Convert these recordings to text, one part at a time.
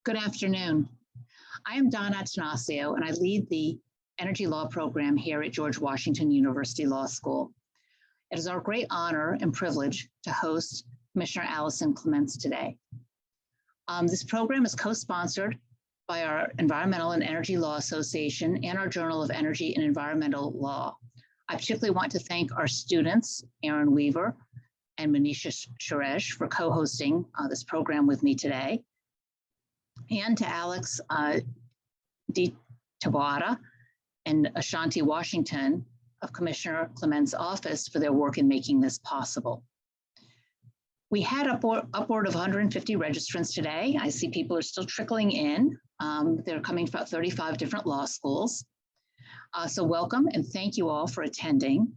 Good afternoon. I am Donna Atanasio, and I lead the Energy Law program here at George Washington University Law School. It is our great honor and privilege to host Commissioner Allison Clements today. This program is co-sponsored by our Environmental and Energy Law Association and our Journal of Energy and Environmental Law. I particularly want to thank our students, Aaron Weaver and Manisha Suresh, for co-hosting this program with me today, and to Alex D. Tabata and Ashanti Washington of Commissioner Clements' office for their work in making this possible. We had upward of 150 registrants today. I see people are still trickling in. They're coming from 35 different law schools. So welcome and thank you all for attending.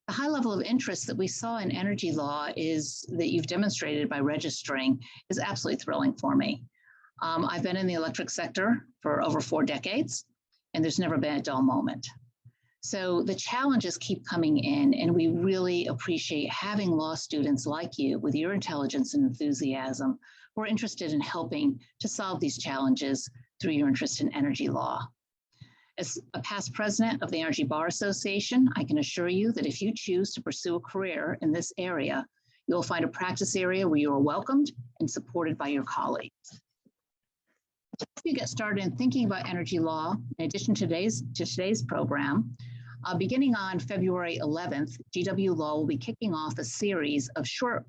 The high level of interest that we saw in energy law is that you've demonstrated by registering is absolutely thrilling for me. I've been in the electric sector for over 4 decades, and there's never been a dull moment. So the challenges keep coming in, and we really appreciate having law students like you with your intelligence and enthusiasm who are interested in helping to solve these challenges through your interest in energy law. As a past president of the Energy Bar Association, I can assure you that if you choose to pursue a career in this area, you'll find a practice area where you are welcomed and supported by your colleagues. If you get started in thinking about energy law, in addition to today's program, beginning on February 11th, GW Law will be kicking off a series of short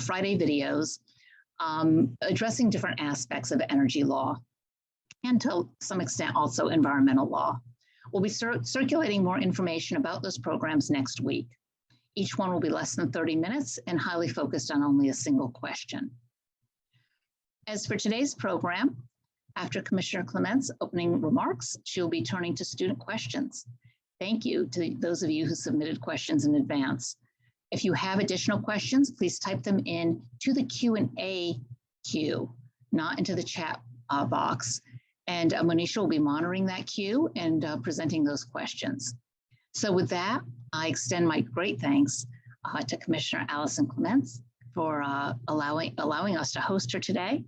Friday videos addressing different aspects of energy law, and to some extent also environmental law. We'll be circulating more information about those programs next week. Each one will be less than 30 minutes and highly focused on only a single question. As for today's program, after Commissioner Clements' opening remarks, she'll be turning to student questions. Thank you to those of you who submitted questions in advance. If you have additional questions, please type them in to the Q&A queue, not into the chat box. And Manisha will be monitoring that queue and presenting those questions. So with that, I extend my great thanks to Commissioner Allison Clements for allowing us to host her today.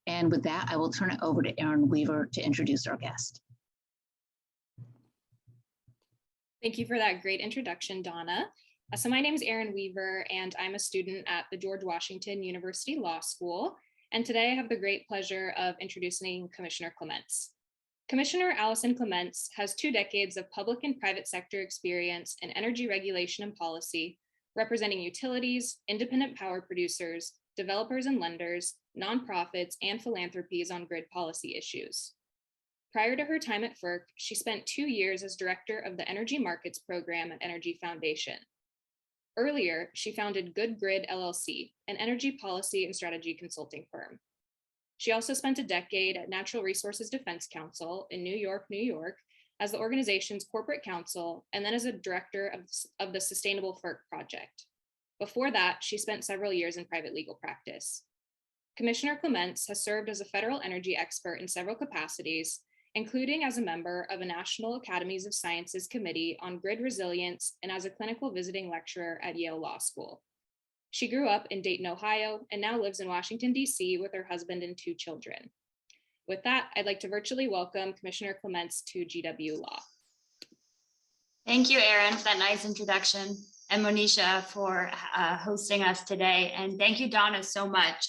And with that, I will turn it over to Aaron Weaver to introduce our guest. Thank you for that great introduction, Donna. So my name is Aaron Weaver, and I'm a student at the George Washington University Law School. And today I have the great pleasure of introducing Commissioner Clements. Commissioner Allison Clements has 2 decades of public and private sector experience in energy regulation and policy, representing utilities, independent power producers, developers and lenders, nonprofits, and philanthropies on grid policy issues. Prior to her time at Ferc, she spent 2 years as director of the Energy Markets Program at Energy Foundation. Earlier, she founded Good Grid LLC, an energy policy and strategy consulting firm. She also spent a decade at Natural Resources Defense Council in New York, as the organization's corporate counsel, and then as a director of the Sustainable Ferc Project. Before that, she spent several years in private legal practice. Commissioner Clements has served as a federal energy expert in several capacities, including as a member of a National Academies of Sciences Committee on Grid Resilience and as a clinical visiting lecturer at Yale Law School. She grew up in Dayton, Ohio, and now lives in Washington, D.C. with her husband and 2 children. With that, I'd like to virtually welcome Commissioner Clements to GW Law. Thank you, Erin, for that nice introduction, and Monisha for hosting us today. And thank you, Donna, so much.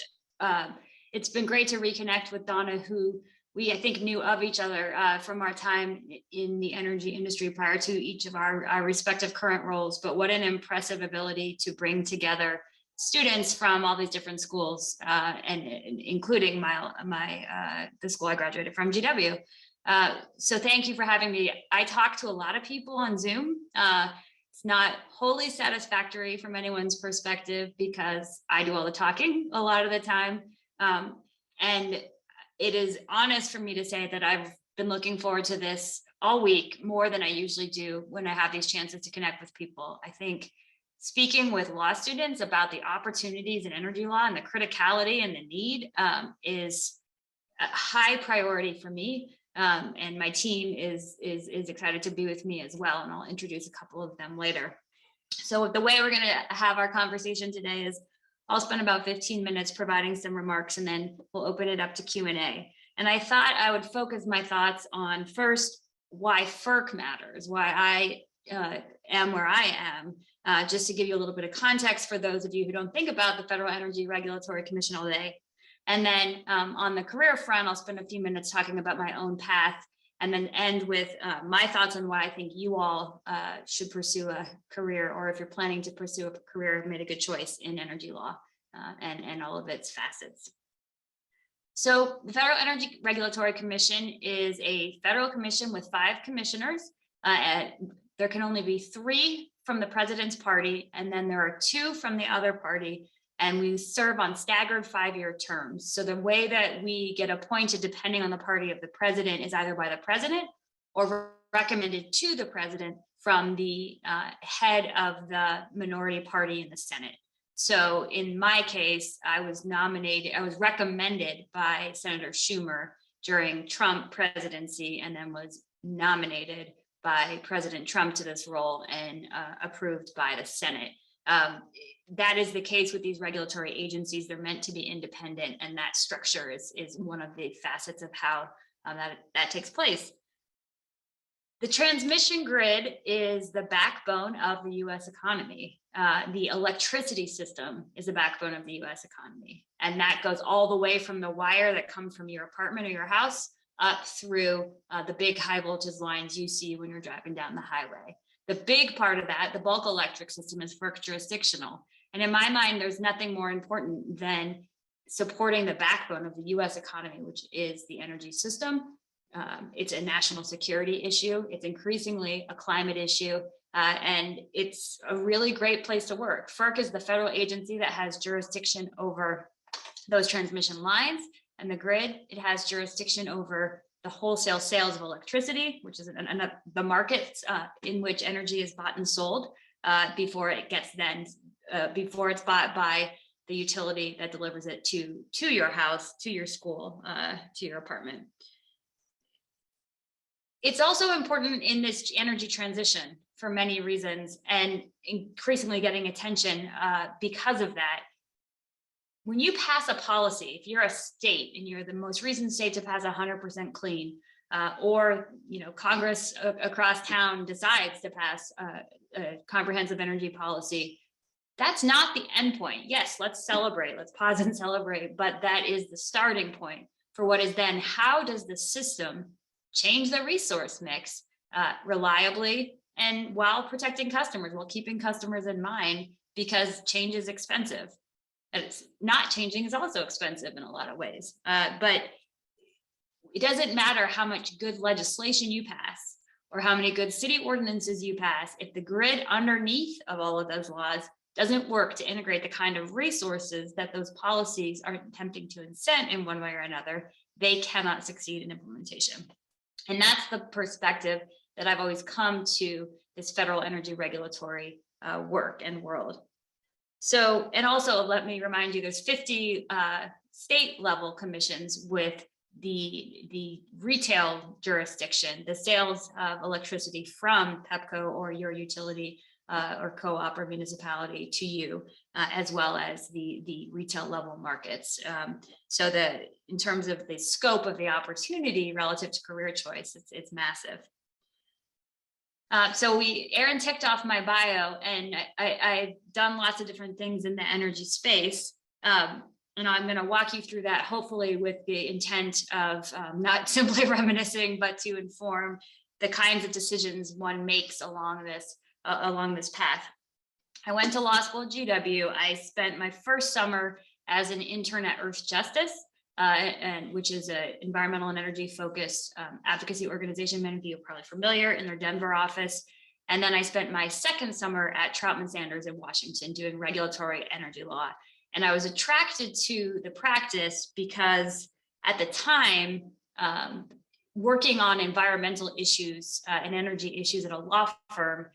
It's been great to reconnect with Donna, who we, I think, knew of each other from our time in the energy industry prior to each of our respective current roles. But what an impressive ability to bring together students from all these different schools, and including the school I graduated from, GW. So thank you for having me. I talk to a lot of people on Zoom. It's not wholly satisfactory from anyone's perspective because I do all the talking a lot of the time. And it is honest for me to say that I've been looking forward to this all week more than I usually do when I have these chances to connect with people. I think speaking with law students about the opportunities in energy law and the criticality and the need is a high priority for me. And my team is excited to be with me as well. And I'll introduce a couple of them later. So the way we're going to have our conversation today is I'll spend about 15 minutes providing some remarks, and then we'll open it up to Q&A. And I thought I would focus my thoughts on first, why Ferc matters, why I am where I am, just to give you a little bit of context for those of you who don't think about the Federal Energy Regulatory Commission all day. And then on the career front, I'll spend a few minutes talking about my own path, and then end with my thoughts on why I think you all should pursue a career, or if you're planning to pursue a career, have made a good choice in energy law and all of its facets. So the Federal Energy Regulatory Commission is a federal commission with 5 commissioners. There can only be 3 from the president's party, and then there are 2 from the other party, and we serve on staggered 5-year terms. So the way that we get appointed, depending on the party of the president, is either by the president or recommended to the president from the head of the minority party in the Senate. So in my case, I was recommended by Senator Schumer during Trump presidency, and then was nominated by President Trump to this role and approved by the Senate. That is the case with these regulatory agencies. They're meant to be independent, and that structure is one of the facets of how that takes place. The transmission grid is the backbone of the US economy. The electricity system is the backbone of the US economy. And that goes all the way from the wire that comes from your apartment or your house up through the big high voltage lines you see when you're driving down the highway. The big part of that, the bulk electric system, is Ferc jurisdictional. And in my mind, there's nothing more important than supporting the backbone of the US economy, which is the energy system. It's a national security issue. It's increasingly a climate issue, and it's a really great place to work. Ferc is the federal agency that has jurisdiction over those transmission lines and the grid. It has jurisdiction over the wholesale sales of electricity, which is the markets in which energy is bought and sold before it's bought by the utility that delivers it to your house, to your school, to your apartment. It's also important in this energy transition for many reasons, and increasingly getting attention because of that. When you pass a policy, if you're a state and you're the most recent state to pass 100% clean, or Congress across town decides to pass a comprehensive energy policy, that's not the end point. Yes, let's celebrate, let's pause and celebrate, but that is the starting point for what is then, how does the system change the resource mix reliably and while protecting customers, while keeping customers in mind, because change is expensive. And it's not changing is also expensive in a lot of ways. But it doesn't matter how much good legislation you pass or how many good city ordinances you pass, if the grid underneath of all of those laws doesn't work to integrate the kind of resources that those policies are attempting to incent in one way or another, they cannot succeed in implementation. And that's the perspective that I've always come to this federal energy regulatory work and world. So, and also let me remind you, there's 50 state level commissions with the retail jurisdiction, the sales of electricity from Pepco or your utility or co-op or municipality to you, as well as the retail level markets. So that in terms of the scope of the opportunity relative to career choice, it's massive. So Aaron ticked off my bio, and I've done lots of different things in the energy space. And I'm going to walk you through that, hopefully with the intent of not simply reminiscing, but to inform the kinds of decisions one makes along this path. I went to law school at GW. I spent my first summer as an intern at Earth Justice, which is an environmental and energy focused advocacy organization. Many of you are probably familiar, in their Denver office. And then I spent my second summer at Troutman Sanders in Washington doing regulatory energy law. And I was attracted to the practice because at the time, working on environmental issues and energy issues at a law firm,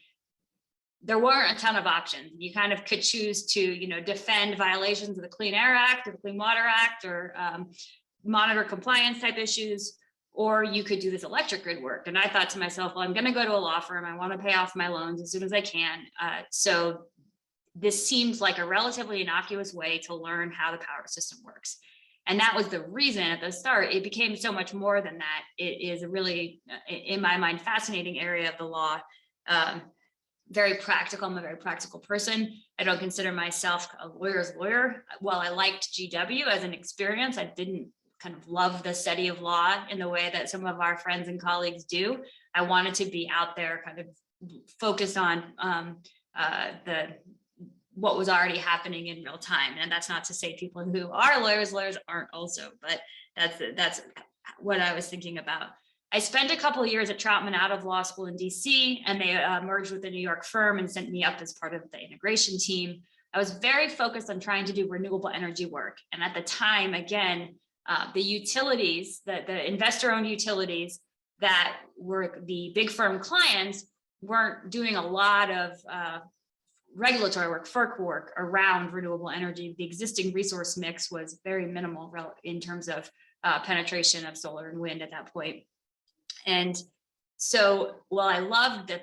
there weren't a ton of options. You kind of could choose to, defend violations of the Clean Air Act or the Clean Water Act, or monitor compliance type issues, or you could do this electric grid work. And I thought to myself, well, I'm going to go to a law firm. I want to pay off my loans as soon as I can. So this seems like a relatively innocuous way to learn how the power system works. And that was the reason at the start. It became so much more than that. It is a really, in my mind, fascinating area of the law. Very practical. I'm a very practical person. I don't consider myself a lawyer's lawyer. While I liked GW as an experience, I didn't kind of love the study of law in the way that some of our friends and colleagues do. I wanted to be out there kind of focused on what was already happening in real time. And that's not to say people who are lawyers aren't also, but that's what I was thinking about. I spent a couple of years at Troutman out of law school in DC, and they merged with a New York firm and sent me up as part of the integration team. I was very focused on trying to do renewable energy work. And at the time, again, the utilities, the investor-owned utilities that were the big firm clients weren't doing a lot of regulatory work, Ferc work around renewable energy. The existing resource mix was very minimal in terms of penetration of solar and wind at that point. And so while I loved the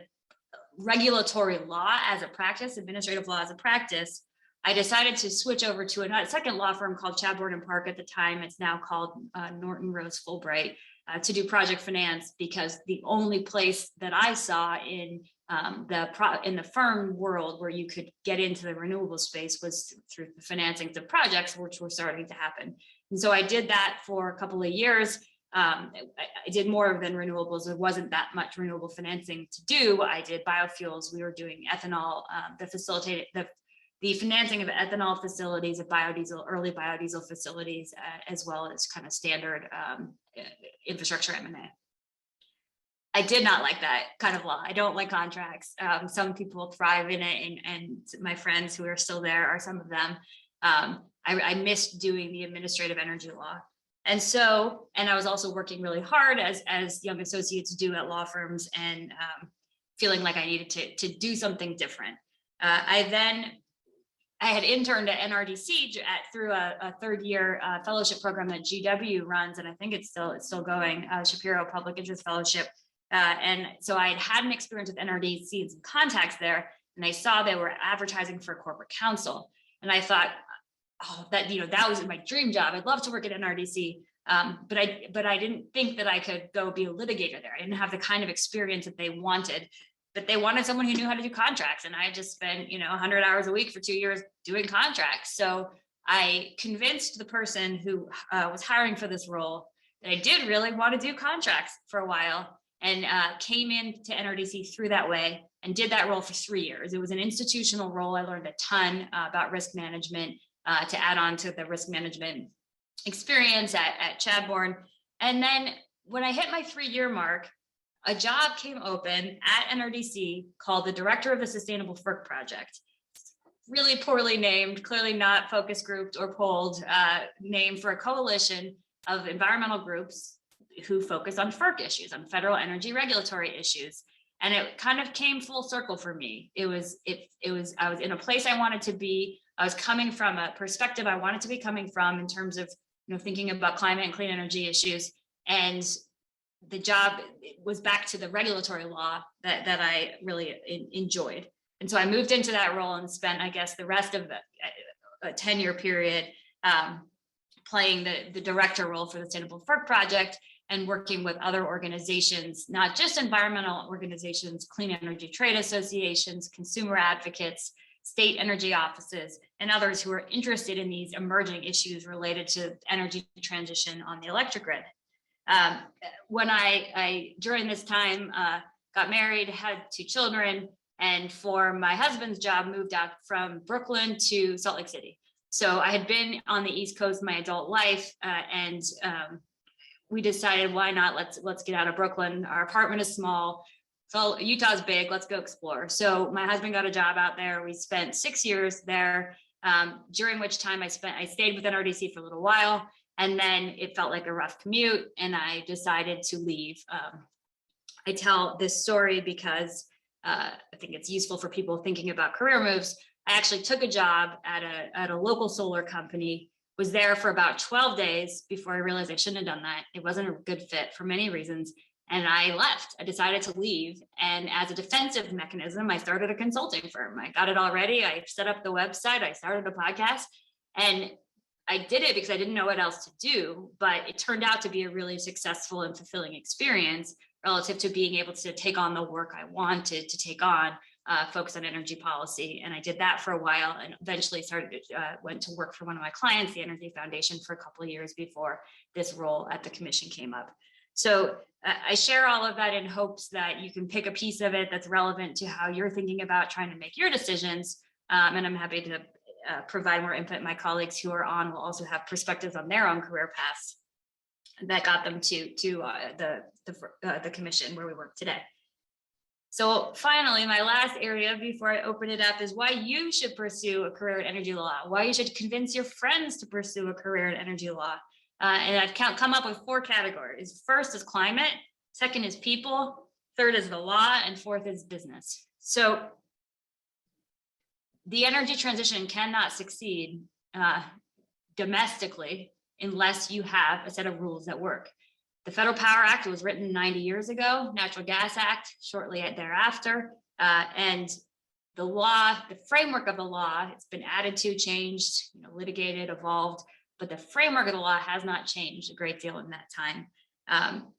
regulatory law as a practice, administrative law as a practice, I decided to switch over to a second law firm called Chadbourne & Park at the time. It's now called Norton Rose Fulbright, to do project finance, because the only place that I saw in the firm world where you could get into the renewable space was through the financings of projects, which were starting to happen. And so I did that for a couple of years. I did more than renewables. There wasn't that much renewable financing to do. I did biofuels. We were doing ethanol, the financing of ethanol facilities, of biodiesel, early biodiesel facilities, as well as kind of standard infrastructure M&A. I did not like that kind of law. I don't like contracts. Some people thrive in it, and my friends who are still there are some of them. I missed doing the administrative energy law. And I was also working really hard as young associates do at law firms, and feeling like I needed to do something different. I had interned at NRDC through a third-year fellowship program that GW runs, and I think it's still going, Shapiro Public Interest Fellowship. And so I had an experience with NRDC and some contacts there, and I saw they were advertising for corporate counsel, and I thought, oh, that was my dream job. I'd love to work at NRDC, but I didn't think that I could go be a litigator there. I didn't have the kind of experience that they wanted. But they wanted someone who knew how to do contracts. And I just spent, 100 hours a week for 2 years doing contracts. So I convinced the person who was hiring for this role that I did really want to do contracts for a while, and came into NRDC through that way and did that role for 3 years. It was an institutional role. I learned a ton about risk management to add on to the risk management experience at Chadbourne. And then when I hit my 3-year mark, a job came open at NRDC called the Director of the Sustainable Ferc Project. Really poorly named, clearly not focus grouped or polled, name for a coalition of environmental groups who focus on Ferc issues, on federal energy regulatory issues. And it kind of came full circle for me. I was in a place I wanted to be. I was coming from a perspective I wanted to be coming from in terms of, thinking about climate and clean energy issues. And the job was back to the regulatory law that I really enjoyed. And so I moved into that role and spent, I guess, the rest of the 10-year period playing the director role for the Sustainable Ferc Project and working with other organizations, not just environmental organizations, clean energy trade associations, consumer advocates, state energy offices, and others who are interested in these emerging issues related to energy transition on the electric grid. When I during this time, got married, had 2 children, and for my husband's job, moved out from Brooklyn to Salt Lake City. So I had been on the East Coast my adult life, and we decided, why not? Let's get out of Brooklyn. Our apartment is small. So Utah's big. Let's go explore. So my husband got a job out there. We spent 6 years there, during which time I stayed with NRDC for a little while. And then it felt like a rough commute, and I decided to leave. I tell this story because I think it's useful for people thinking about career moves. I actually took a job at a local solar company, was there for about 12 days before I realized I shouldn't have done that. It wasn't a good fit for many reasons. And I left. I decided to leave. And as a defensive mechanism, I started a consulting firm. I got it all ready. I set up the website. I started a podcast. And I did it because I didn't know what else to do, but it turned out to be a really successful and fulfilling experience relative to being able to take on the work I wanted to take on, focus on energy policy. And I did that for a while and eventually went to work for one of my clients, the Energy Foundation, for a couple of years before this role at the commission came up. So I share all of that in hopes that you can pick a piece of it that's relevant to how you're thinking about trying to make your decisions. And I'm happy to provide more input. My colleagues who are on will also have perspectives on their own career paths that got them to the commission where we work today. So finally, my last area before I open it up is why you should pursue a career in energy law, why you should convince your friends to pursue a career in energy law. And I've come up with 4 categories. First is climate, second is people, third is the law, and fourth is business. So the energy transition cannot succeed domestically unless you have a set of rules that work. The Federal Power Act was written 90 years ago, Natural Gas Act shortly thereafter, and the law, the framework of the law, it's been added to, changed, litigated, evolved, but the framework of the law has not changed a great deal in that time.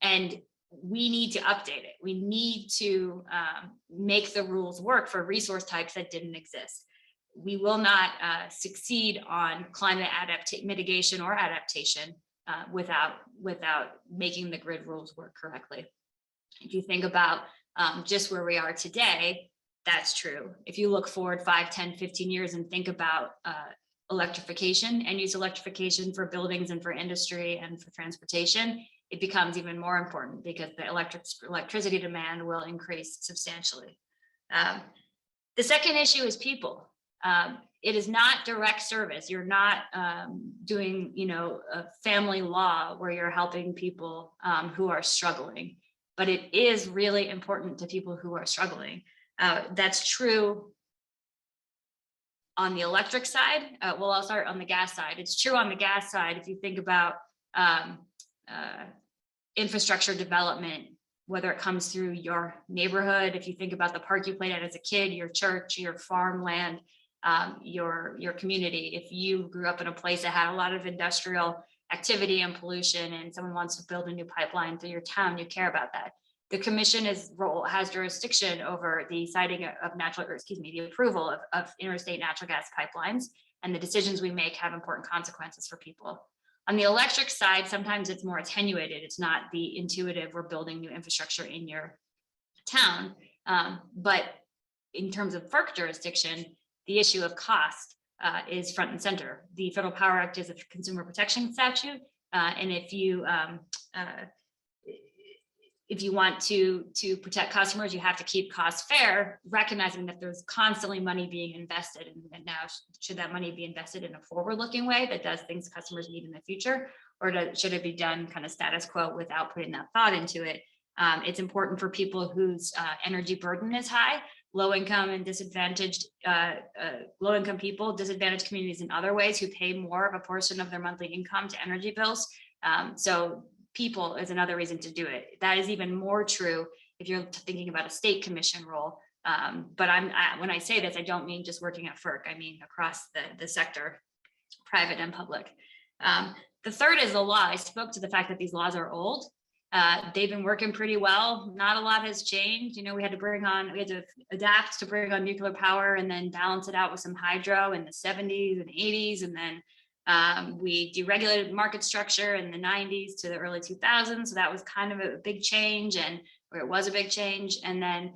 And we need to update it. We need to make the rules work for resource types that didn't exist. We will not succeed on climate mitigation or adaptation without making the grid rules work correctly. If you think about just where we are today, that's true. If you look forward 5, 10, 15 years and think about electrification and use electrification for buildings and for industry and for transportation, it becomes even more important because the electricity demand will increase substantially. The second issue is people. It is not direct service. You're not doing, a family law where you're helping people who are struggling, but it is really important to people who are struggling. That's true on the electric side. Well, I'll start on the gas side. It's true on the gas side. If you think about infrastructure development, whether it comes through your neighborhood, if you think about the park you played at as a kid, your church, your farmland, your community. If you grew up in a place that had a lot of industrial activity and pollution and someone wants to build a new pipeline through your town, you care about that. The commission has jurisdiction over the siting of the approval of interstate natural gas pipelines, and the decisions we make have important consequences for people. On the electric side, sometimes it's more attenuated. It's not the intuitive, we're building new infrastructure in your town. But in terms of Ferc jurisdiction, the issue of cost is front and center. The Federal Power Act is a consumer protection statute. And if you want to protect customers, you have to keep costs fair, recognizing that there's constantly money being invested. And now, should that money be invested in a forward-looking way that does things customers need in the future, or should it be done kind of status quo without putting that thought into it? It's important for people whose energy burden is high, low-income and disadvantaged, low-income people, disadvantaged communities in other ways who pay more of a portion of their monthly income to energy bills. So people is another reason to do it. That is even more true if you're thinking about a state commission role. But when I say this, I don't mean just working at Ferc. I mean across the sector, private and public. The third is the law. I spoke to the fact that these laws are old. They've been working pretty well. Not a lot has changed. We had to adapt to bring on nuclear power and then balance it out with some hydro in the 70s and 80s. And then we deregulated market structure in the 90s to the early 2000s. So that was kind of a big change, and then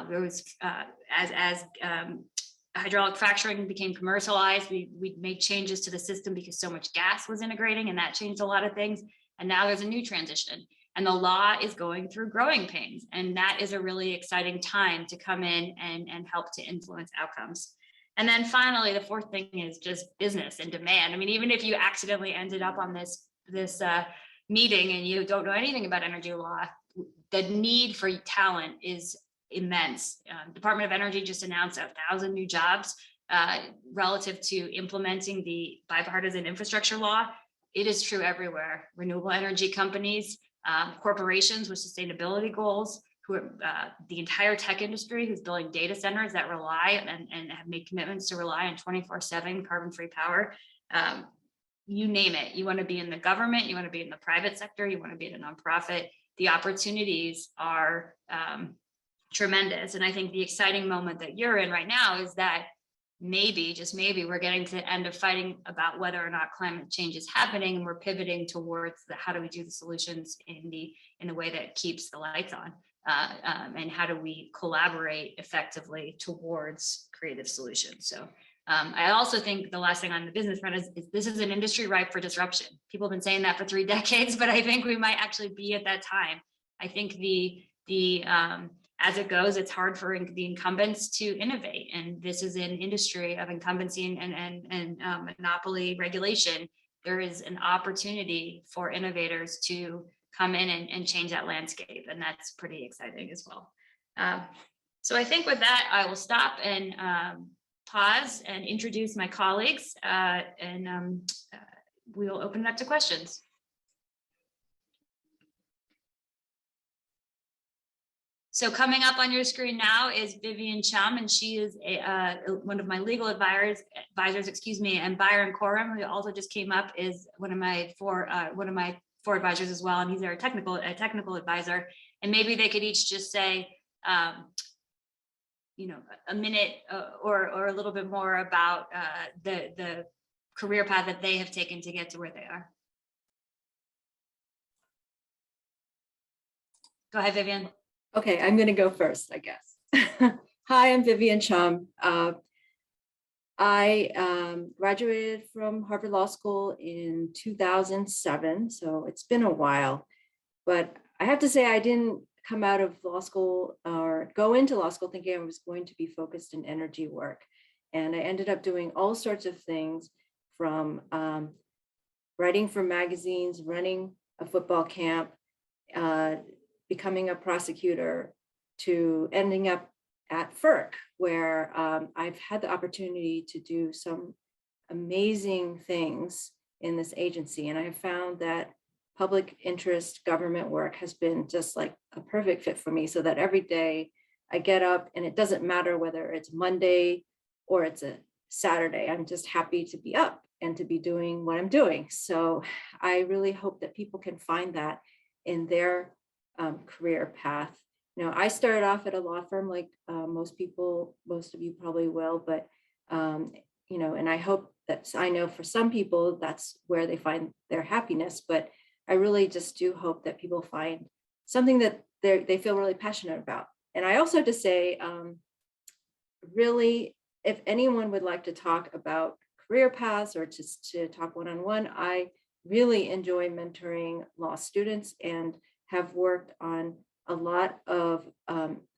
there was as hydraulic fracturing became commercialized, we made changes to the system because so much gas was integrating, and that changed a lot of things. And now there's a new transition, and the law is going through growing pains. And that is a really exciting time to come in and help to influence outcomes. And then finally, the fourth thing is just business and demand. I mean, even if you accidentally ended up on this meeting and you don't know anything about energy law, the need for talent is immense. Department of Energy just announced 1,000 new jobs relative to implementing the bipartisan infrastructure law. It is true everywhere. Renewable energy companies, corporations with sustainability goals, the entire tech industry who's building data centers that rely and have made commitments to rely on 24/7 carbon-free power. you name it. You want to be in the government, you want to be in the private sector, you want to be in a nonprofit. The opportunities are tremendous. And I think the exciting moment that you're in right now is that maybe, just maybe, we're getting to the end of fighting about whether or not climate change is happening, and we're pivoting towards the how do we do the solutions in a way that keeps the lights on, and how do we collaborate effectively towards creative solutions. So I also think the last thing on the business front is this is an industry ripe for disruption. People have been saying that for 3 decades, but I think we might actually be at that time. I think as it goes, it's hard for the incumbents to innovate. And this is an industry of incumbency and monopoly regulation. There is an opportunity for innovators to come in and change that landscape. And that's pretty exciting as well. So I think with that, I will stop and pause and introduce my colleagues, and we'll open it up to questions. So coming up on your screen now is Vivian Chum, and she is one of my legal advisors, and Byron Korem, who also just came up, is one of my four advisors as well, and he's our technical advisor. And maybe they could each just say, a minute or a little bit more about the career path that they have taken to get to where they are. Go ahead, Vivian. Okay, I'm going to go first, I guess. Hi, I'm Vivian Chum. I graduated from Harvard Law School in 2007, so it's been a while. But I have to say I didn't come out of law school or go into law school thinking I was going to be focused in energy work. And I ended up doing all sorts of things, from writing for magazines, running a football camp, becoming a prosecutor, to ending up at Ferc, where I've had the opportunity to do some amazing things in this agency. And I have found that public interest government work has been just like a perfect fit for me, so that every day I get up and it doesn't matter whether it's Monday or it's a Saturday, I'm just happy to be up and to be doing what I'm doing. So I really hope that people can find that in their career path. I started off at a law firm, like most of you probably will, but and I hope that, I know for some people that's where they find their happiness, but I really just do hope that people find something that they feel really passionate about. And I also to say, really, if anyone would like to talk about career paths or to talk one-on-one, I really enjoy mentoring law students and have worked on a lot of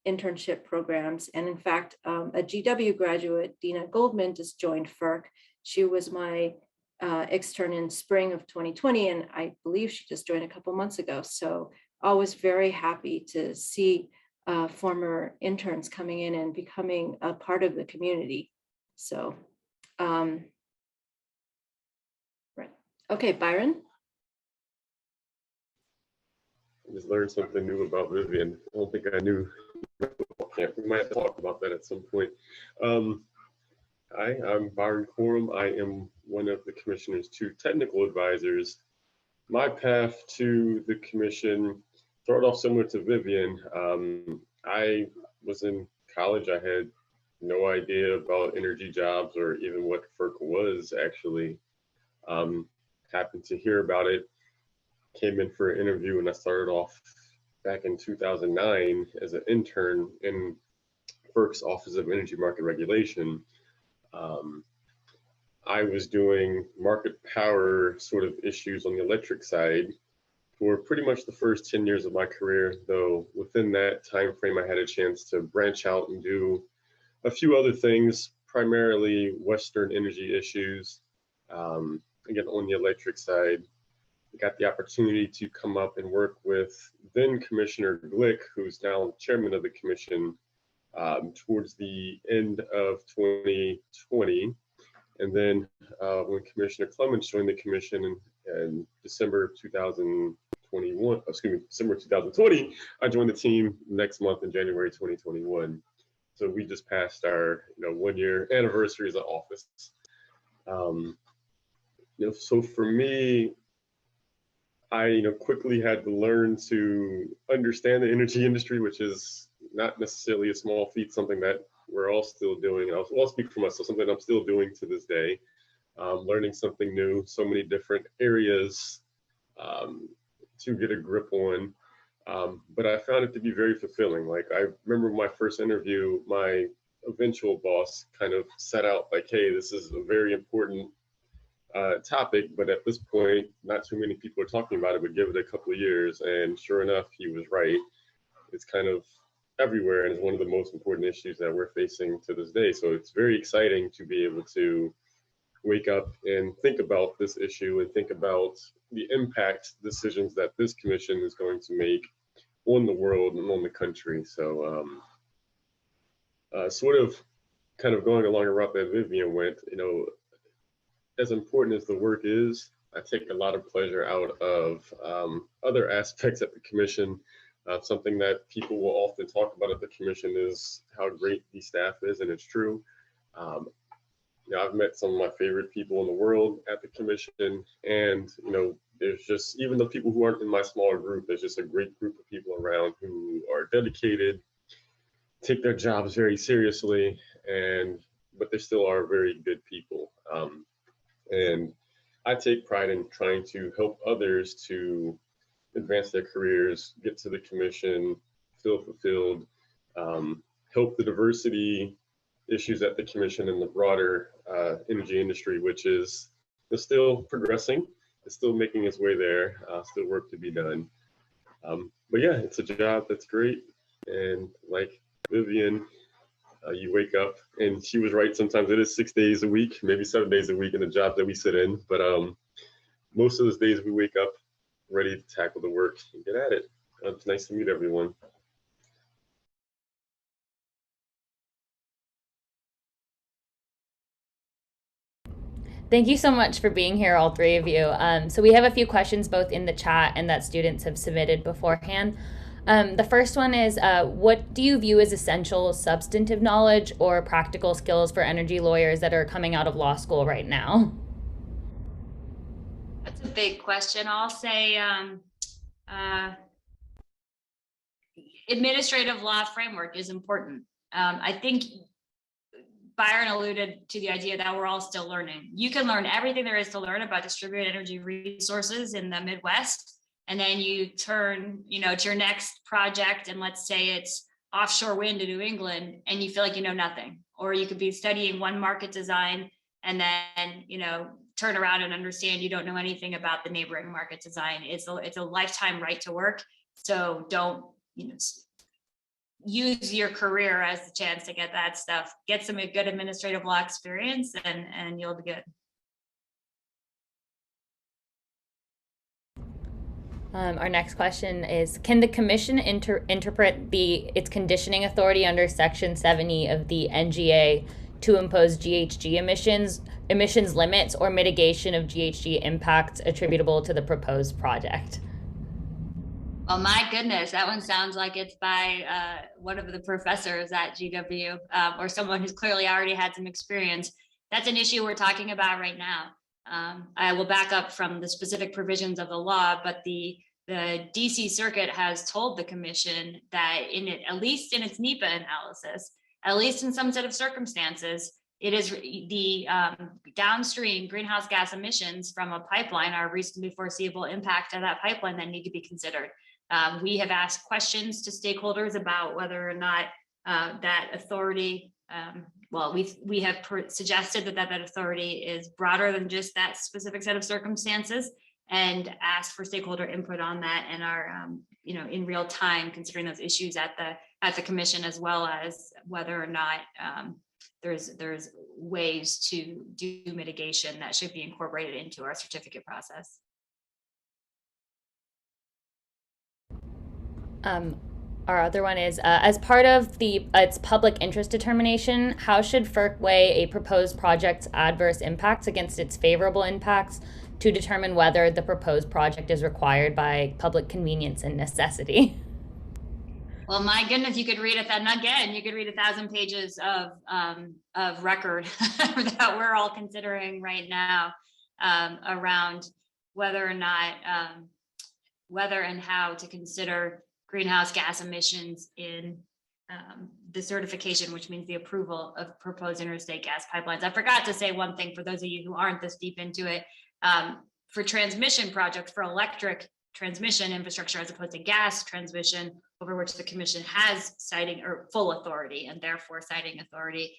internship programs. And in fact, a GW graduate, Dina Goldman, just joined Ferc. She was my extern in spring of 2020, and I believe she just joined a couple months ago. So always very happy to see former interns coming in and becoming a part of the community. So, right. Okay, Byron. I just learned something new about Vivian. I don't think I knew. We might have to talk about that at some point. Hi, I'm Byron Korem. I am one of the Commissioner's 2 technical advisors. My path to the Commission started off similar to Vivian. I was in college. I had no idea about energy jobs or even what Ferc was actually. Happened to hear about it, came in for an interview, and I started off back in 2009 as an intern in Ferc's Office of Energy Market Regulation. I was doing market power sort of issues on the electric side for pretty much the first 10 years of my career, though within that time frame I had a chance to branch out and do a few other things, primarily Western energy issues. Again, on the electric side, I got the opportunity to come up and work with then Commissioner Glick, who's now chairman of the commission, towards the end of 2020. And then when Commissioner Clements joined the commission in December 2021, December 2020, I joined the team next month in January 2021. So we just passed our 1-year anniversary as an office. So for me, I quickly had to learn to understand the energy industry, which is not necessarily a small feat, something that we're all still doing. I'll speak for myself, something I'm still doing to this day, learning something new, so many different areas um, to get a grip on. But I found it to be very fulfilling. Like, I remember my first interview, my eventual boss kind of set out like, hey, this is a very important topic, but at this point, not too many people are talking about it, but give it a couple of years. And sure enough, he was right. It's kind of everywhere, and it's one of the most important issues that we're facing to this day. So it's very exciting to be able to wake up and think about this issue and think about the impact decisions that this commission is going to make on the world and on the country. So sort of kind of going along a route that Vivian went, as important as the work is, I take a lot of pleasure out of other aspects at the commission. Something that people will often talk about at the commission is how great the staff is, and it's true. I've met some of my favorite people in the world at the commission, and there's just, even the people who aren't in my smaller group, there's just a great group of people around who are dedicated, take their jobs very seriously, but they still are very good people. And I take pride in trying to help others to advance their careers, get to the commission, feel fulfilled, help the diversity issues at the commission and the broader energy industry, which is still progressing. It's still making its way there, still work to be done. But yeah, it's a job that's great. And like Vivian, you wake up, and she was right, sometimes it is 6 days a week, maybe 7 days a week in the job that we sit in. But most of those days we wake up ready to tackle the work and get at it. It's nice to meet everyone. Thank you so much for being here, all three of you. So we have a few questions both in the chat and that students have submitted beforehand. The first one is, what do you view as essential substantive knowledge or practical skills for energy lawyers that are coming out of law school right now? That's a big question. I'll say administrative law framework is important. I think Byron alluded to the idea that we're all still learning. You can learn everything there is to learn about distributed energy resources in the Midwest, and then you turn, to your next project, and let's say it's offshore wind in New England, and you feel like you know nothing. Or you could be studying one market design, and then turn around and understand you don't know anything about the neighboring market design. It's a lifetime right to work. So don't use your career as a chance to get that stuff. Get some good administrative law experience, and you'll be good. Our next question is, can the commission interpret its conditioning authority under Section 70 of the NGA to impose GHG emissions limits or mitigation of GHG impacts attributable to the proposed project? Oh my goodness, that one sounds like it's by one of the professors at GW, or someone who's clearly already had some experience. That's an issue we're talking about right now. I will back up from the specific provisions of the law, but the DC Circuit has told the commission that at least in its NEPA analysis, at least in some set of circumstances, it is the downstream greenhouse gas emissions from a pipeline are reasonably foreseeable impact of that pipeline that need to be considered. We have asked questions to stakeholders about whether or not that authority, we have suggested that authority is broader than just that specific set of circumstances, and asked for stakeholder input on that, and are in real time considering those issues at the commission, as well as whether or not there's ways to do mitigation that should be incorporated into our certificate process. Our other one is, as part of its public interest determination, how should FERC weigh a proposed project's adverse impacts against its favorable impacts to determine whether the proposed project is required by public convenience and necessity? Well, my goodness, you could read it, and again, you could read 1,000 pages of record that we're all considering right now. around whether or not, whether and how to consider greenhouse gas emissions in the certification, which means the approval of proposed interstate gas pipelines. I forgot to say one thing for those of you who aren't this deep into it. For transmission projects, for electric transmission infrastructure as opposed to gas transmission, over which the commission has citing or full authority and therefore citing authority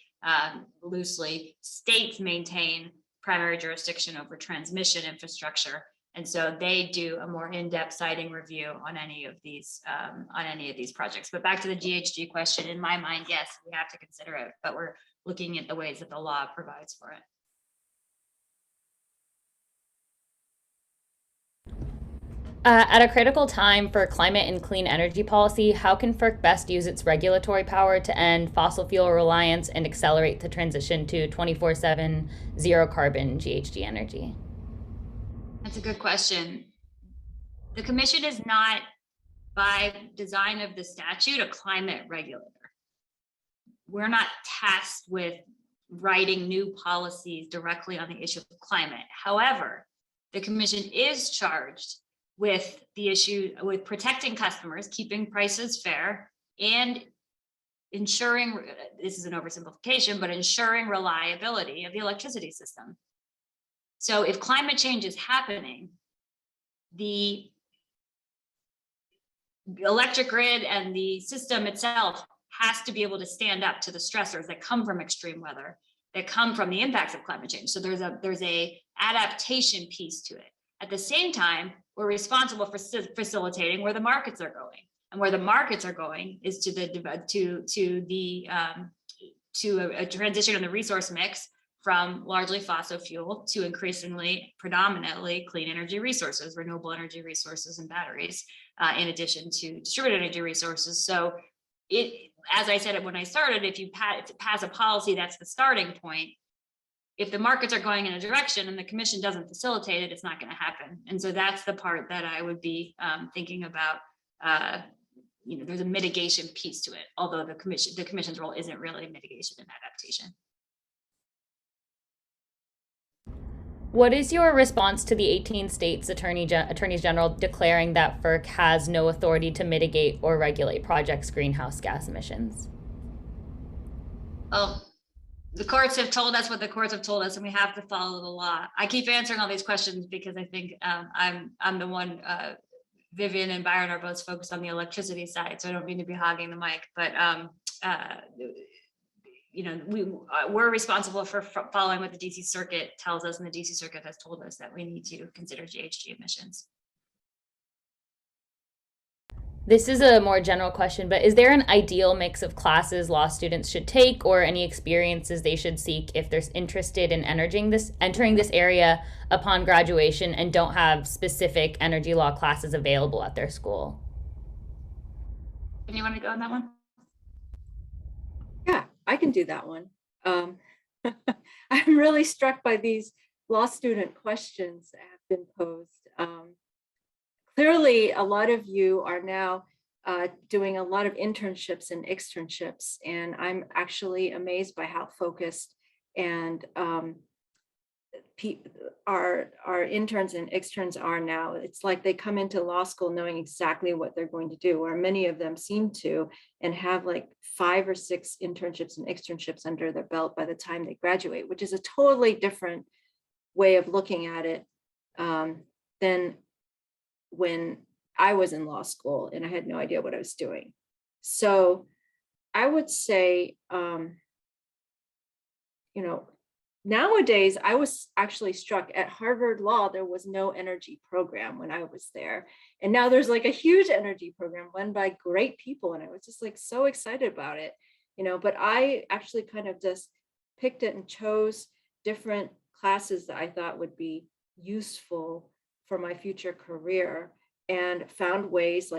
loosely, states maintain primary jurisdiction over transmission infrastructure. And so they do a more in-depth siting review on any of these projects. But back to the GHG question, in my mind, yes, we have to consider it, but we're looking at the ways that the law provides for it. At a critical time for climate and clean energy policy, how can FERC best use its regulatory power to end fossil fuel reliance and accelerate the transition to 24/7 zero carbon GHG energy? That's a good question. The commission is not, by design of the statute, a climate regulator. We're not tasked with writing new policies directly on the issue of climate. However, the commission is charged with the issue with protecting customers, keeping prices fair, and ensuring, this is an oversimplification, but ensuring reliability of the electricity system. So if climate change is happening, the electric grid and the system itself has to be able to stand up to the stressors that come from extreme weather, that come from the impacts of climate change. So there's a adaptation piece to it. At the same time, we're responsible for facilitating where the markets are going, and where the markets are going is to a transition in the resource mix from largely fossil fuel to increasingly, predominantly clean energy resources, renewable energy resources, and batteries, in addition to distributed energy resources. So as I said when I started, if you pass a policy, that's the starting point. If the markets are going in a direction and the commission doesn't facilitate it, it's not going to happen. And so that's the part that I would be thinking about. There's a mitigation piece to it, although the commission's role isn't really mitigation and adaptation. What is your response to the 18 states attorneys general declaring that FERC has no authority to mitigate or regulate projects' greenhouse gas emissions? Well, the courts have told us what the courts have told us, and we have to follow the law. I keep answering all these questions because I think I'm the one. Vivian and Byron are both focused on the electricity side, so I don't mean to be hogging the mic, but we're responsible for following what the DC Circuit tells us, and the DC Circuit has told us that we need to consider GHG emissions. This is a more general question, but is there an ideal mix of classes law students should take, or any experiences they should seek if they're interested in entering this area upon graduation and don't have specific energy law classes available at their school? Anyone want to go on that one? Yeah, I can do that one. I'm really struck by these law student questions that have been posed. Clearly, a lot of you are now doing a lot of internships and externships, and I'm actually amazed by how focused and our interns and externs are now. It's like they come into law school knowing exactly what they're going to do, or many of them seem to, and have like 5 or 6 internships and externships under their belt by the time they graduate, which is a totally different way of looking at it than when I was in law school and I had no idea what I was doing. So I would say, nowadays, I was actually struck at Harvard Law, there was no energy program when I was there. And now there's like a huge energy program run by great people. And I was just like so excited about it, but I actually kind of just picked it and chose different classes that I thought would be useful for my future career, and found ways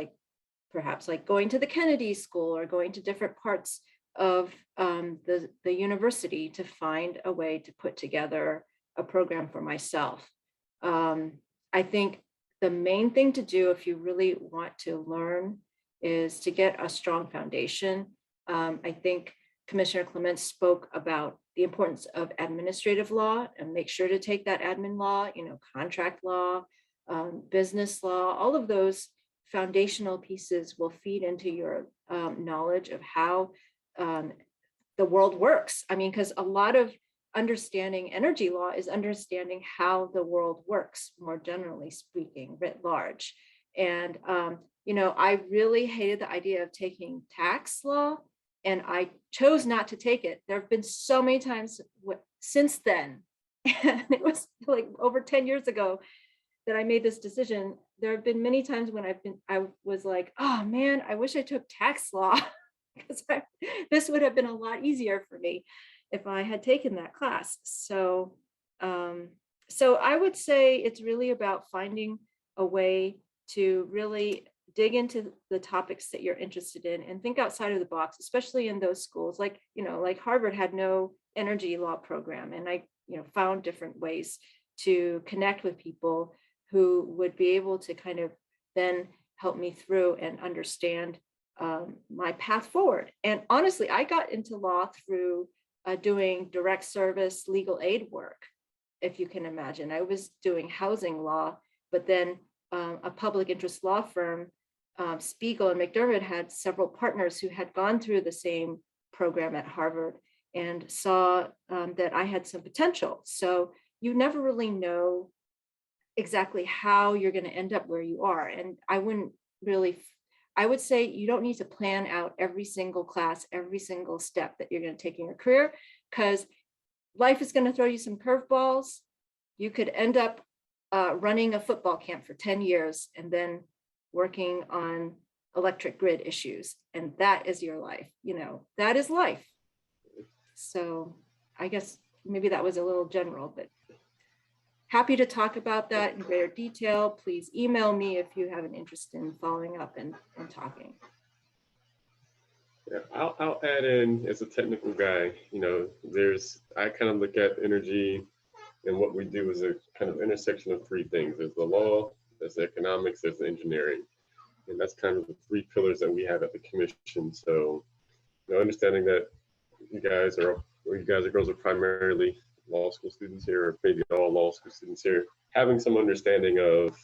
perhaps going to the Kennedy School or going to different parts of the university to find a way to put together a program for myself. I think the main thing to do if you really want to learn is to get a strong foundation. I think Commissioner Clements spoke about the importance of administrative law, and make sure to take that admin law, contract law, business law, all of those foundational pieces will feed into your knowledge of how the world works. I mean, because a lot of understanding energy law is understanding how the world works, more generally speaking, writ large. And, I really hated the idea of taking tax law, and I chose not to take it. There have been so many times since then, and it was like over 10 years ago that I made this decision. There have been many times when I was like, oh man, I wish I took tax law, because this would have been a lot easier for me if I had taken that class. So I would say it's really about finding a way to really dig into the topics that you're interested in and think outside of the box, especially in those schools. Like Harvard had no energy law program, and I found different ways to connect with people who would be able to kind of then help me through and understand my path forward. And honestly, I got into law through doing direct service legal aid work. If you can imagine, I was doing housing law, but then a public interest law firm, Spiegel and McDermott, had several partners who had gone through the same program at Harvard and saw that I had some potential. So you never really know exactly how you're going to end up where you are. And I would say you don't need to plan out every single class, every single step that you're going to take in your career, because life is going to throw you some curveballs. You could end up running a football camp for 10 years and then working on electric grid issues. And that is your life. That is life. So I guess maybe that was a little general, but happy to talk about that in greater detail. Please email me if you have an interest in following up and talking. Yeah, I'll add in, as a technical guy, I kind of look at energy and what we do as a kind of intersection of three things. There's the law, there's the economics, there's the engineering. And that's kind of the three pillars that we have at the commission. So, understanding that you guys and girls are primarily law school students here, or maybe all law school students here, having some understanding of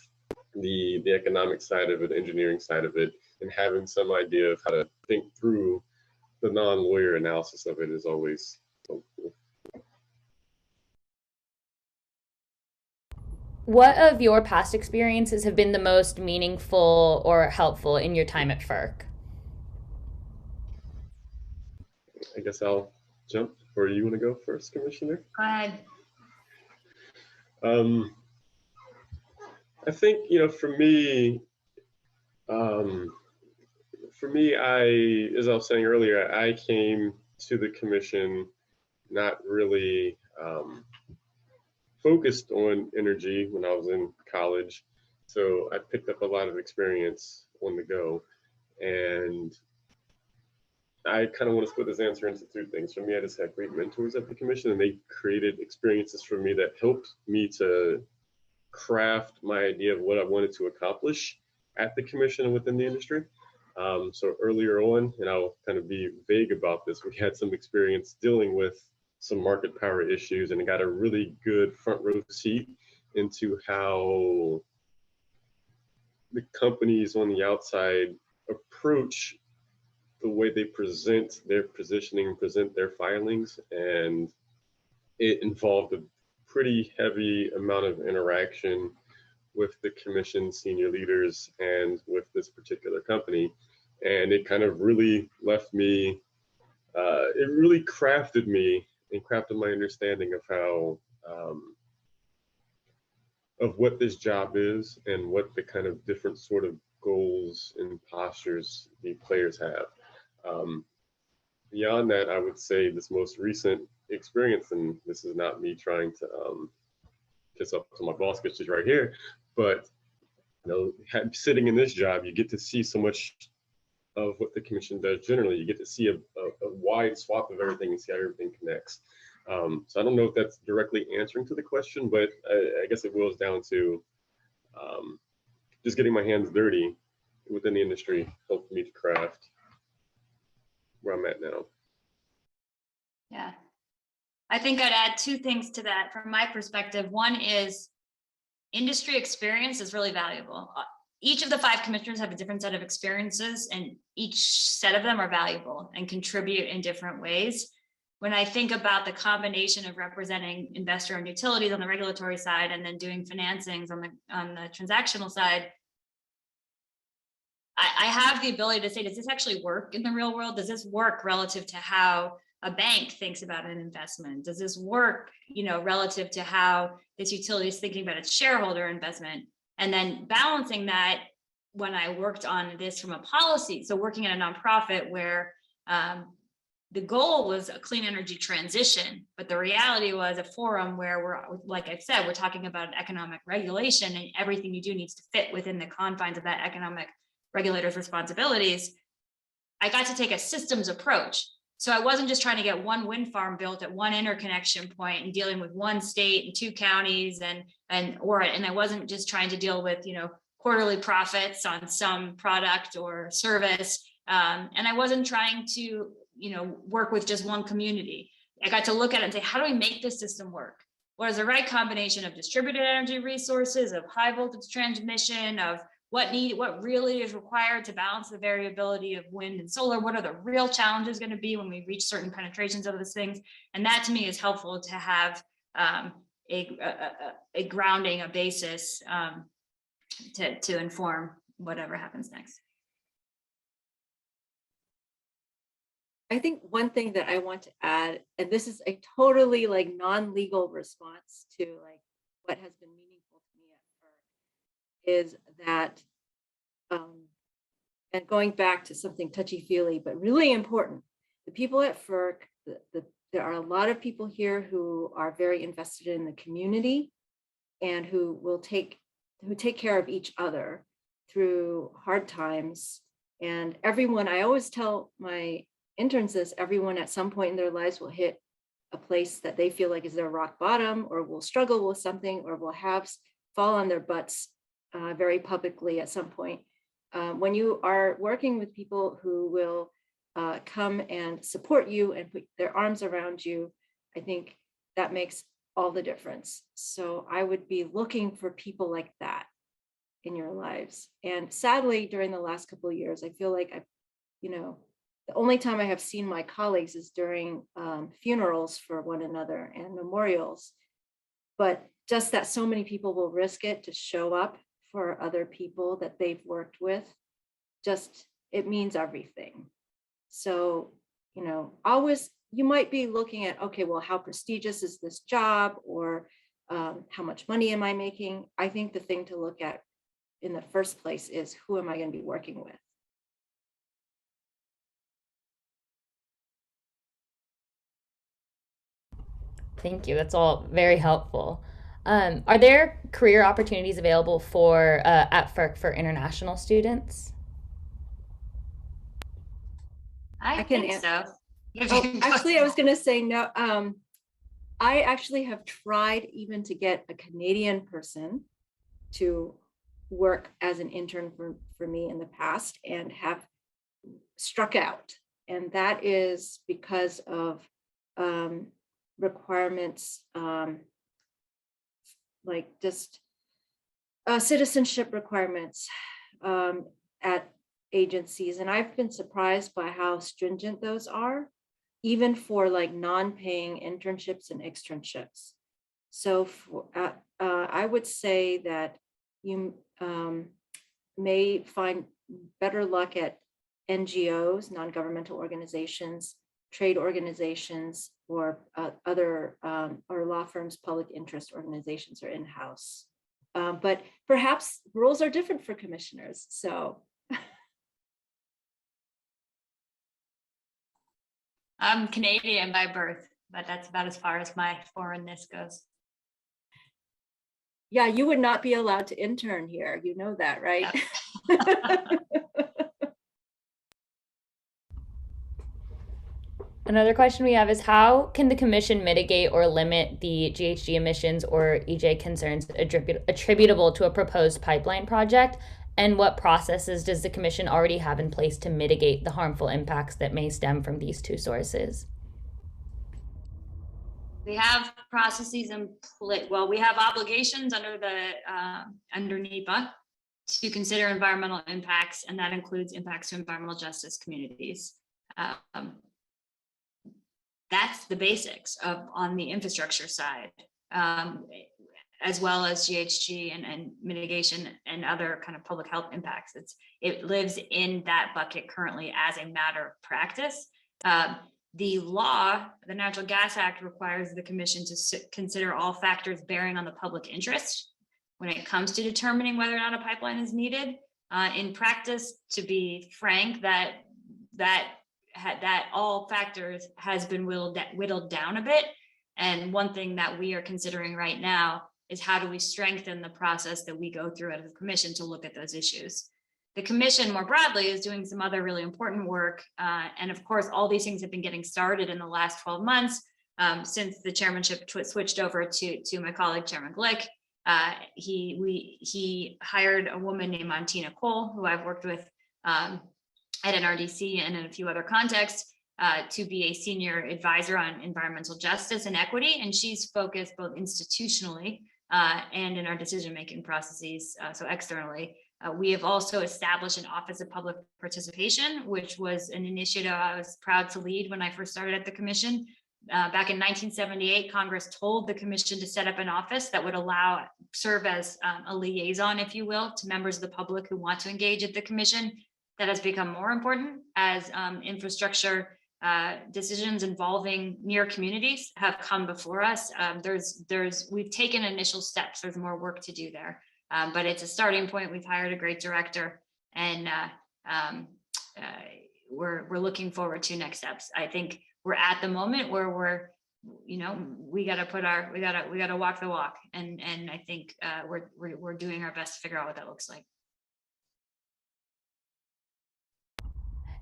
the economic side of it, engineering side of it, and having some idea of how to think through the non-lawyer analysis of it is always so cool. What of your past experiences have been the most meaningful or helpful in your time at Ferc? I guess I'll jump, or you want to go first, Commissioner? Go ahead. I think, for me, as I was saying earlier, I came to the commission not really focused on energy when I was in college. So I picked up a lot of experience on the go. And I kind of want to split this answer into two things. For me, I just had great mentors at the commission, and they created experiences for me that helped me to craft my idea of what I wanted to accomplish at the commission and within the industry. So earlier on, and I'll kind of be vague about this, we had some experience dealing with some market power issues, and I got a really good front row seat into how the companies on the outside approach the way they present their positioning, present their filings, and it involved a pretty heavy amount of interaction with the commission senior leaders and with this particular company. And it kind of really left me, it really crafted me and crafted my understanding of how, of what this job is and what the kind of different sort of goals and postures the players have. Beyond that, I would say this most recent experience, and this is not me trying to kiss up to my boss because she's right here, but sitting in this job, you get to see so much of what the commission does generally. You get to see a wide swath of everything and see how everything connects. So I don't know if that's directly answering to the question, but I guess it boils down to just getting my hands dirty within the industry helped me to craft where I'm at now. Yeah. I think I'd add two things to that from my perspective. One is industry experience is really valuable. Each of the 5 commissioners have a different set of experiences, and each set of them are valuable and contribute in different ways. When I think about the combination of representing investor-owned utilities on the regulatory side and then doing financings on the transactional side, I have the ability to say, does this actually work in the real world? Does this work relative to how a bank thinks about an investment? Does this work, relative to how this utility is thinking about its shareholder investment? And then balancing that when I worked on this from a policy, so working in a nonprofit where the goal was a clean energy transition, but the reality was a forum where we're, like I said, we're talking about economic regulation, and everything you do needs to fit within the confines of that economic regulator's responsibilities. I got to take a systems approach. So I wasn't just trying to get one wind farm built at one interconnection point and dealing with one state and 2 counties and I wasn't just trying to deal with, quarterly profits on some product or service. And I wasn't trying to, work with just one community. I got to look at it and say, how do we make this system work? What is the right combination of distributed energy resources, of high voltage transmission, of what really is required to balance the variability of wind and solar? What are the real challenges going to be when we reach certain penetrations of those things? And that to me is helpful to have a grounding, a basis to inform whatever happens next. I think one thing that I want to add, and this is a totally non-legal response to what has been meaningful to me at Ferc, is that, and going back to something touchy-feely, but really important, the people at Ferc, there are a lot of people here who are very invested in the community and who take care of each other through hard times. And everyone, I always tell my interns this, everyone at some point in their lives will hit a place that they feel like is their rock bottom, or will struggle with something, or will fall on their butts very publicly at some point. When you are working with people who will come and support you and put their arms around you, I think that makes all the difference. So I would be looking for people like that in your lives. And sadly, during the last couple of years, I feel like the only time I have seen my colleagues is during funerals for one another and memorials. But just that so many people will risk it to show up for other people that they've worked with, it means everything. So, always, you might be looking at, okay, well, how prestigious is this job, or how much money am I making? I think the thing to look at in the first place is, who am I going to be working with? Thank you. That's all very helpful. Are there career opportunities available at Ferc for international students? I think so. Actually, I was going to say no. I actually have tried even to get a Canadian person to work as an intern for me in the past, and have struck out. And that is because of requirements, citizenship requirements at agencies. And I've been surprised by how stringent those are, even for non-paying internships and externships. So I would say that you may find better luck at NGOs, non-governmental organizations, trade organizations, or other or law firms, public interest organizations, or in-house. But perhaps rules are different for commissioners. So I'm Canadian by birth, but that's about as far as my foreignness goes. Yeah, you would not be allowed to intern here. You know that, right? Another question we have is, how can the commission mitigate or limit the GHG emissions or EJ concerns attributable to a proposed pipeline project? And what processes does the commission already have in place to mitigate the harmful impacts that may stem from these two sources? We have processes in place. Well, we have obligations under NEPA to consider environmental impacts, and that includes impacts to environmental justice communities. That's the basics on the infrastructure side, as well as GHG and mitigation and other kind of public health impacts. It lives in that bucket currently as a matter of practice. The law, the Natural Gas Act, requires the commission to consider all factors bearing on the public interest when it comes to determining whether or not a pipeline is needed. In practice, to be frank, that all factors has been whittled down a bit. And one thing that we are considering right now is how do we strengthen the process that we go through as a commission to look at those issues. The commission more broadly is doing some other really important work. And of course, all these things have been getting started in the last 12 months since the chairmanship switched over to my colleague, Chairman Glick. He hired a woman named Montina Cole, who I've worked with at NRDC and in a few other contexts, to be a senior advisor on environmental justice and equity. And she's focused both institutionally and in our decision-making processes, so externally. We have also established an Office of Public Participation, which was an initiative I was proud to lead when I first started at the commission. Back in 1978, Congress told the commission to set up an office that would serve as a liaison, if you will, to members of the public who want to engage at the commission. That has become more important as infrastructure decisions involving near communities have come before us. We've taken initial steps. There's more work to do there. But it's a starting point. We've hired a great director, and we're looking forward to next steps. I think we're at the moment where we got to walk the walk, and I think we're doing our best to figure out what that looks like.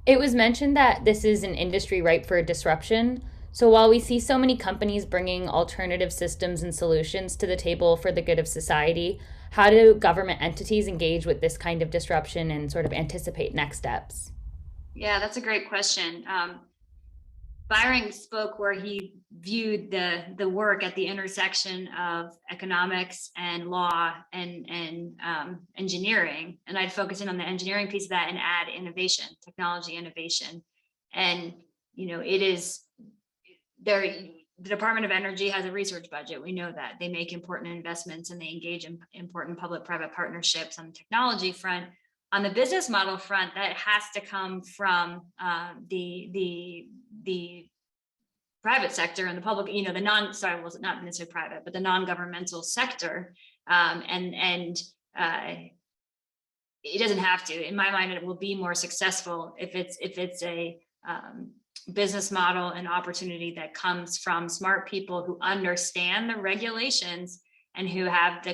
It was mentioned that this is an industry ripe for disruption. So while we see so many companies bringing alternative systems and solutions to the table for the good of society, how do government entities engage with this kind of disruption and sort of anticipate next steps? Yeah, that's a great question. Byron spoke where he viewed the work at the intersection of economics and law and engineering. And I'd focus in on the engineering piece of that and add innovation, technology innovation. And, it is there. The Department of Energy has a research budget. We know that they make important investments and they engage in important public-private partnerships on the technology front. On the business model front, that has to come from the private sector and the public, not necessarily private, but the non-governmental sector. And it doesn't have to. In my mind, it will be more successful if it's a business model and opportunity that comes from smart people who understand the regulations and who have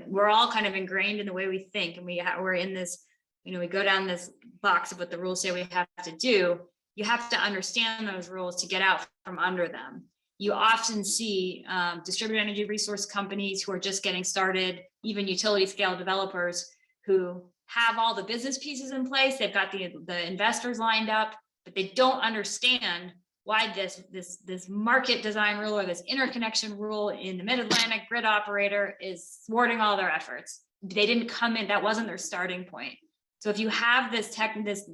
we're all kind of ingrained in the way we think, and we're in this, we go down this box of what the rules say we have to do. You have to understand those rules to get out from under them. You often see distributed energy resource companies who are just getting started, even utility scale developers who have all the business pieces in place. They've got the investors lined up, but they don't understand why this market design rule or this interconnection rule in the Mid-Atlantic grid operator is thwarting all their efforts. They didn't come in, that wasn't their starting point. So if you have this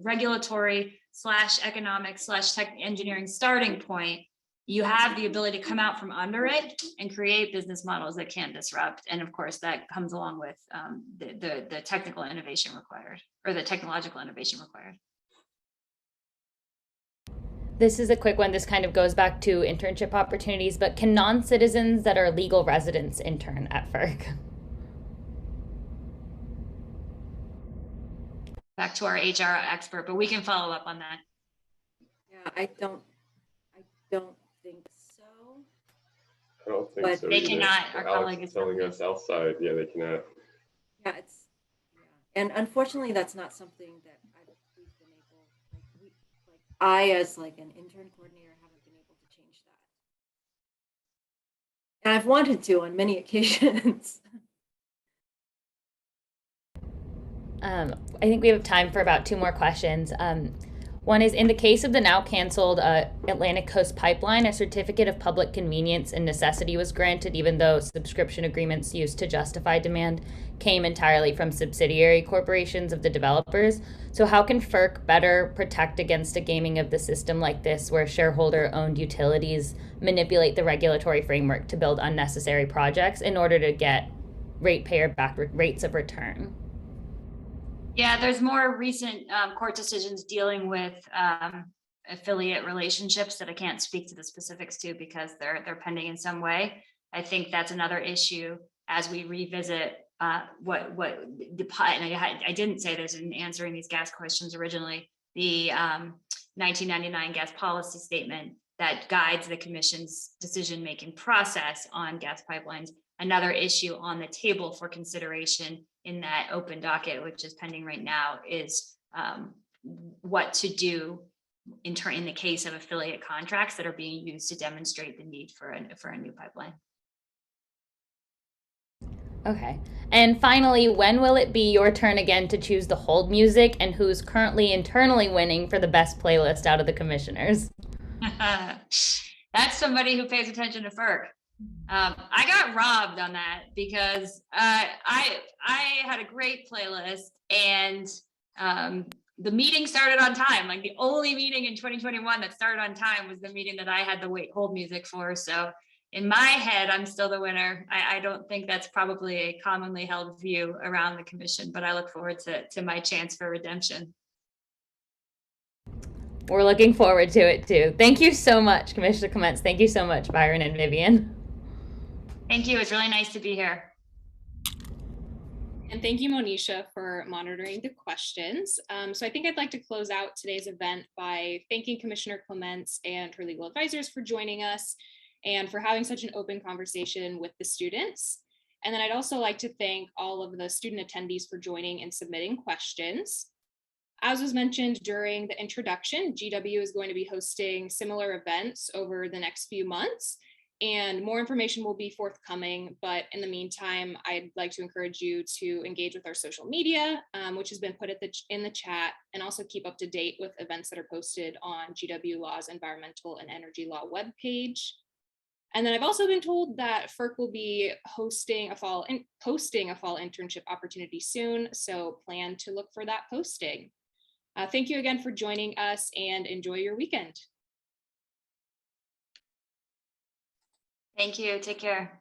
regulatory / economic / tech engineering starting point, you have the ability to come out from under it and create business models that can disrupt. And of course, that comes along with the technical innovation required, or the technological innovation required. This is a quick one. This kind of goes back to internship opportunities, but can non-citizens that are legal residents intern at Ferc? Back to our HR expert, but we can follow up on that. Yeah, I don't think so. I don't think But so. they either. cannot. Our Alex colleague is is telling us outside. Yeah, they cannot. Yeah, and unfortunately, that's not something that we've been able. I, as an intern coordinator, haven't been able to change that, and I've wanted to on many occasions. I think we have time for about 2 more questions. One is, in the case of the now canceled Atlantic Coast Pipeline, a certificate of public convenience and necessity was granted, even though subscription agreements used to justify demand came entirely from subsidiary corporations of the developers. So how can FERC better protect against a gaming of the system like this, where shareholder-owned utilities manipulate the regulatory framework to build unnecessary projects in order to get ratepayer-backed rates of return? Yeah, there's more recent court decisions dealing with affiliate relationships that I can't speak to the specifics to because they're pending in some way. I think that's another issue as we revisit what the, and I didn't say this in answering these gas questions originally, the 1999 gas policy statement that guides the commission's decision-making process on gas pipelines. Another issue on the table for consideration in that open docket, which is pending right now, is what to do in the case of affiliate contracts that are being used to demonstrate the need for a new pipeline. Okay. And finally, when will it be your turn again to choose the hold music, and who's currently internally winning for the best playlist out of the commissioners? That's somebody who pays attention to FERC. I got robbed on that because I had a great playlist, and the meeting started on time. Like, the only meeting in 2021 that started on time was the meeting that I had the hold music for. So in my head, I'm still the winner. I don't think that's probably a commonly held view around the commission, but I look forward to my chance for redemption. We're looking forward to it too. Thank you so much, Commissioner Clements. Thank you so much, Byron and Vivian. Thank you. It's really nice to be here. And thank you, Monisha, for monitoring the questions. So I think I'd like to close out today's event by thanking Commissioner Clements and her legal advisors for joining us and for having such an open conversation with the students. And then I'd also like to thank all of the student attendees for joining and submitting questions. As was mentioned during the introduction, GW is going to be hosting similar events over the next few months, and more information will be forthcoming. But in the meantime, I'd like to encourage you to engage with our social media, which has been put in the chat, and also keep up to date with events that are posted on GW Law's Environmental and Energy Law webpage. And then I've also been told that FERC will be posting a fall internship opportunity soon, so plan to look for that posting. Thank you again for joining us, and enjoy your weekend. Thank you. Take care.